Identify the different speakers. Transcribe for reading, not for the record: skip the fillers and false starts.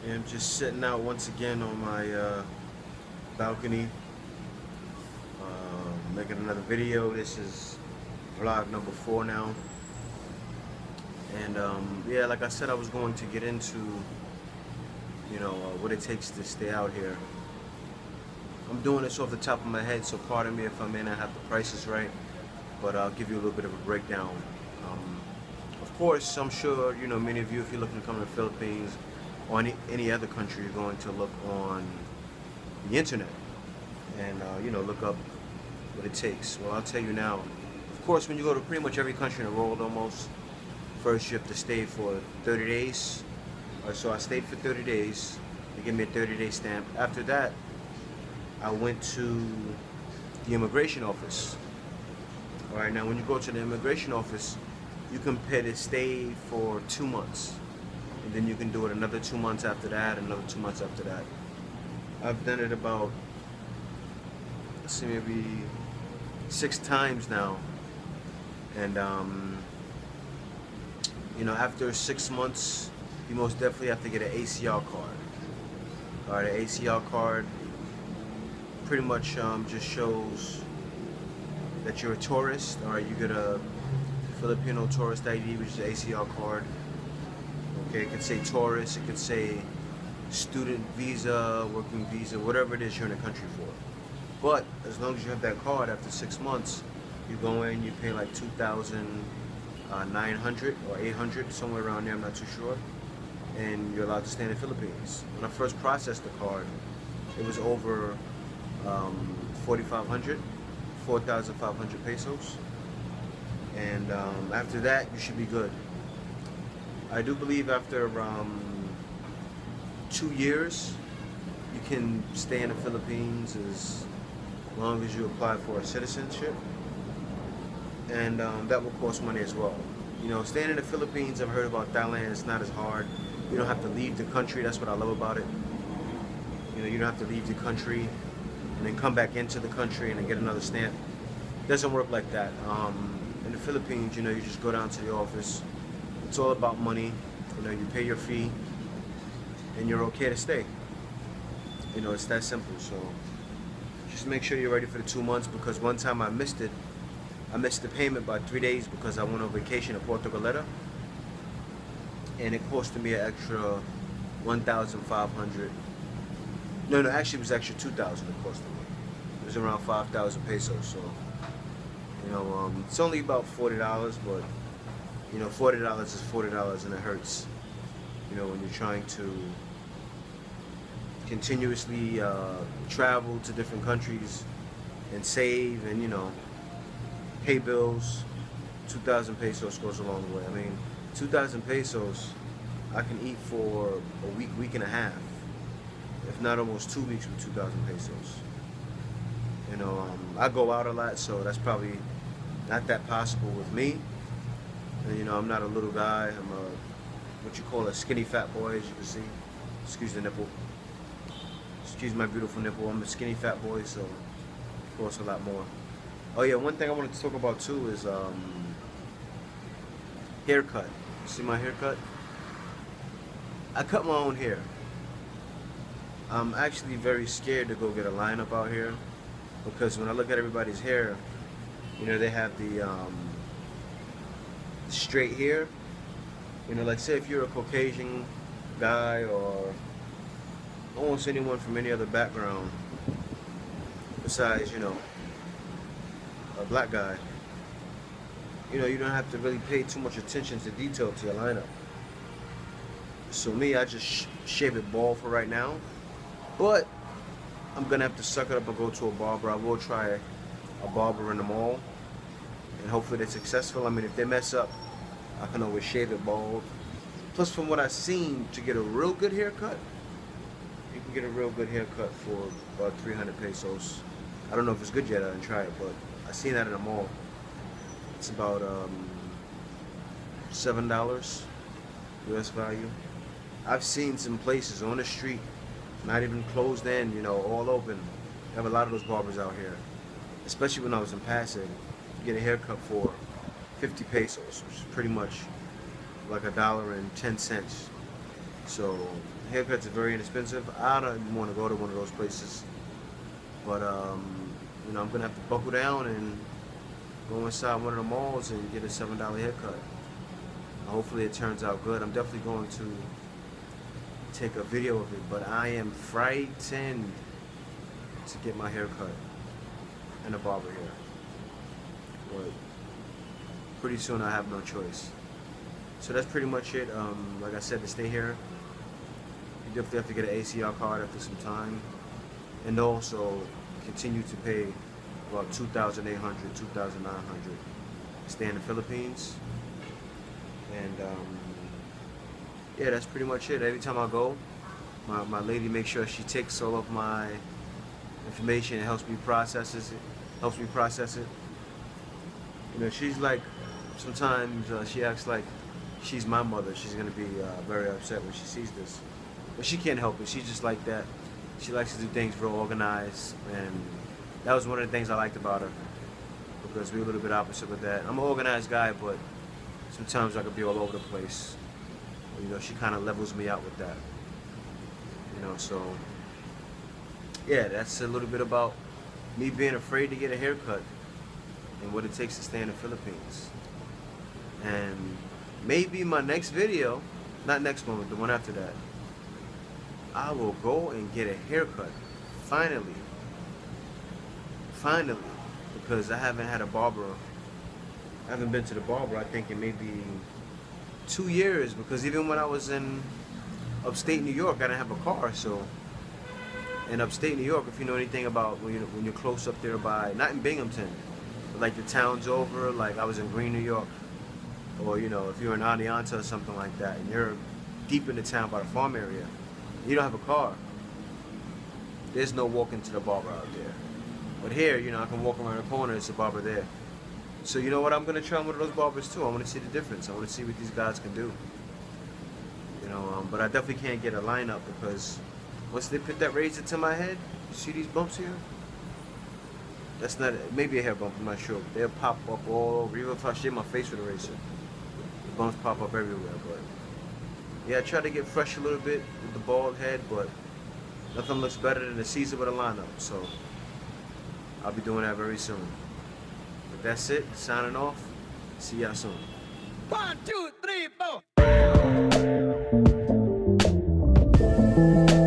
Speaker 1: And I'm just sitting out once again on my balcony, making another video. This is vlog number 4 now. And yeah, like I said, I was going to get into, what it takes to stay out here. I'm doing this off the top of my head, so pardon me if I may not have the prices right, but I'll give you a little bit of a breakdown. Of course, I'm sure, many of you, if you're looking to come to the Philippines or any other country, you're going to look on the internet and, look up what it takes. Well, I'll tell you now, of course, when you go to pretty much every country in the world almost, first you have to stay for 30 days. So I stayed for 30 days. They gave me a 30-day stamp. After that, I went to the immigration office. All right, now when you go to the immigration office, you can pay to stay for 2 months. And then you can do it another 2 months after that, another 2 months after that. I've done it about, let's see, maybe 6 times now. And, after 6 months, you most definitely have to get an ACL card. All right, an ACL card pretty much just shows that you're a tourist. All right, you get a Filipino tourist ID, which is an ACL card. Okay, it can say tourist, it can say student visa, working visa, whatever it is you're in the country for. But as long as you have that card, after 6 months, you go in, you pay like 2,900 or 800, somewhere around there, I'm not too sure, and you're allowed to stay in the Philippines. When I first processed the card, it was over 4,500 pesos, and after that you should be good. I do believe after 2 years you can stay in the Philippines as long as you apply for a citizenship, and that will cost money as well. Staying in the Philippines, I've heard about Thailand, it's not as hard. You don't have to leave the country. That's what I love about it. You don't have to leave the country and then come back into the country and then get another stamp. It doesn't work like that. In the Philippines, you just go down to the office. It's all about money. You pay your fee and you're okay to stay. It's that simple. So just make sure you're ready for the 2 months, because one time I missed it. I missed the payment by 3 days because I went on vacation to Portugaleta, and it costed me an extra 1,500. No, actually it was extra 2,000 it costed me. It was around 5,000 pesos. So, it's only about $40, but $40 is $40, and it hurts. When you're trying to continuously travel to different countries and save and pay bills. 2,000 pesos goes a long way. I mean, 2,000 pesos, I can eat for a week, week and a half, if not almost 2 weeks with 2,000 pesos. I go out a lot, so that's probably not that possible with me. And, I'm not a little guy. I'm what you call a skinny fat boy, as you can see. Excuse the nipple. Excuse my beautiful nipple. I'm a skinny fat boy, so of course a lot more. Oh yeah, one thing I wanted to talk about too is haircut. See my haircut? I cut my own hair. I'm actually very scared to go get a lineup out here, because when I look at everybody's hair, they have the straight hair. Like say if you're a Caucasian guy or almost anyone from any other background besides, a black guy, you don't have to really pay too much attention to detail to your lineup. So me, I just shave it bald for right now, but I'm gonna have to suck it up and go to a barber. I will try a barber in the mall, and hopefully they're successful. I mean, if they mess up, I can always shave it bald. Plus, from what I've seen, to get a real good haircut, you can get a real good haircut for about 300 pesos. I don't know if it's good yet, I didn't try it, but I seen that in the mall. It's about $7 US value. I've seen some places on the street, not even closed in, all open. I have a lot of those barbers out here, especially when I was in Pasig. You get a haircut for 50 pesos, which is pretty much like $1.10. So haircuts are very inexpensive. I don't want to go to one of those places, but you know, I'm gonna have to buckle down and go inside one of the malls and get a $7 haircut. Hopefully it turns out good. I'm definitely going to take a video of it, but I am frightened to get my hair cut and a barber here. But pretty soon I have no choice. So that's pretty much it. Like I said, to stay here, you definitely have to get an ACR card after some time, and also continue to pay about $2,800, $2,900 to stay in the Philippines. And yeah, that's pretty much it. Every time I go, my lady makes sure she takes all of my information and helps me process it. You know, she's like, sometimes she acts like she's my mother. She's gonna be very upset when she sees this, but she can't help it. She's just like that. She likes to do things real organized, and that was one of the things I liked about her, because we're a little bit opposite with that. I'm an organized guy, but sometimes I could be all over the place. You know, she kind of levels me out with that. You know, so yeah, that's a little bit about me being afraid to get a haircut and what it takes to stay in the Philippines. And maybe my next video, not next one, but the one after that, I will go and get a haircut. Finally, because I haven't had a barber. I haven't been to the barber, I think, in maybe 2 years, because even when I was in upstate New York, I didn't have a car. So in upstate New York, if you know anything about when you're close up there by, not in Binghamton, but like the towns over, like I was in Green, New York, or you know, if you're in Oneonta or something like that, and you're deep in the town by the farm area, you don't have a car, there's no walking to the barber out there. But here, you know, I can walk around the corner, it's a barber there. So you know what, I'm gonna try one of those barbers too. I want to see the difference. I want to see what these guys can do. You know, but I definitely can't get a lineup, because once they put that razor to my head, you see these bumps here? That's not, maybe a hair bump, I'm not sure. They'll pop up all over. Even if I shave my face with a razor, the bumps pop up everywhere. But yeah, I try to get fresh a little bit with the bald head, but nothing looks better than a Caesar with a lineup. So I'll be doing that very soon. But that's it, signing off. See y'all soon. 1, 2, 3, 4.